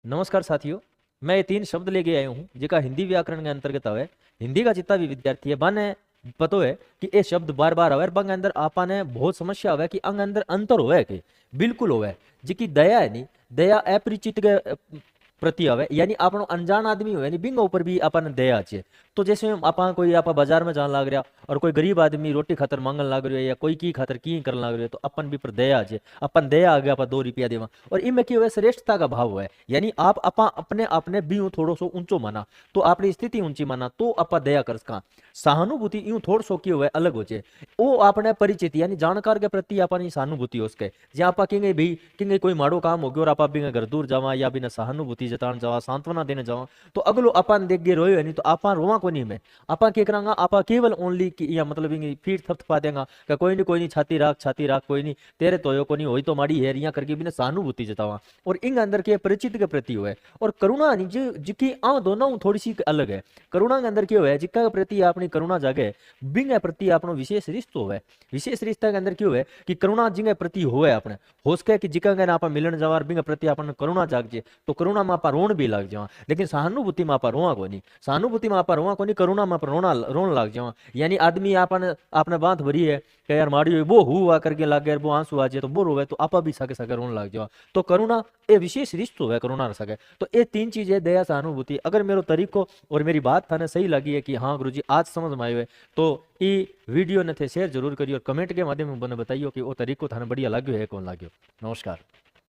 नमस्कार साथियों। मैं ये तीन शब्द लेके आया हूँ जिनका हिंदी व्याकरण के अंतर्गत आवे। हिंदी का जितना भी विद्यार्थी है बने पतो है कि ये शब्द बार बार आवे बंग अंदर आपा ने बहुत समस्या आवे कि अंग अंदर अंतर होवे कि बिल्कुल होवे। जिकी दया है नी, दया अपरिचित के प्रति आवे, यानी आपनो अनजान आदमी हो यानी बिंगा ऊपर भी अपन दया छे। तो जैसे आपा कोई आपा बाजार में जान लाग रहा और कोई गरीब आदमी रोटी खातर मांगन लाग रहा है या कोई की खातर की करन लाग रहा है तो अपन भी पर दया छे। अपन दया आ गया आपा 2 रुपया देवा और इनमें की हुआ श्रेष्ठता का भाव है, यानी आप अपा अपने आपने भी थोड़ो सो ऊंचो माना तो अपनी स्थिति ऊंची माना तो अपा दया कर सका। सहानुभूति यूं थोड़ सो की हुआ अलग हो जाए। वो आपने परिचित यानी जानकार के प्रति अपनी सहानुभूति हो सके। जे आपा कहेंगे भी कहेंगे कोई माड़ो काम हो गयो और आपा भी घर दूर जावा या बिना सहानुभूति जतान जावा सांत्वना देने जावा तो अगलो अपन देख के रोयो नहीं तो आपा रोवा कोनी में आपा के करांगा आपा केवल ओनली या मतलब इंगे फीट थपथपा देगा कि कोई नहीं छाती राख कोई नहीं तेरे तो यो कोनी होई तो माड़ी है रिया करके बिना सहानुभूति जतावा और इंग अंदर के परिचित के प्रति हुए। और करुणा नहीं जो जिकी आ दोनों थोड़ी सी अलग है। करुणा के अंदर क्या हुआ है जिका प्रति अपनी करुणा जागे बिंग प्रति अपनो विशेष रिश्तो है। विशेष रिश्ता के अंदर क्यों है कि करुणा जिंगे प्रति होवे अपने हो सके कि जिका गए आप मिलन जावा बिंग प्रति अपन करुणा जागजे तो करुणा में आप रोण भी लग जावा। लेकिन सहानुभूति में आप रोआ को नहीं, सहानुभूति में आप रोआ को नहीं, करुणा में आप रोण लग जावा। यानी आदमी आपने बात भरी है कि यार माड़ी वो हुआ करके लग गया वो आंसू आ जाए तो वो रोवे तो आपा भी सके सके रोने लग जाओ। तो करुणा ये विशेष रिश्तो है करुणा रह सके। तो ये तीन चीजें दया सहानुभूति अगर मेरो तरीको और मेरी बात थाने सही लगी है कि हाँ गुरुजी आज समझ में आयो है तो ये वीडियो ने थे शेयर जरूर करियो और कमेंट के माध्यम में बताइयो कि वो तरीको थाने बढ़िया लाग्यो है कौन लाग्यो। नमस्कार।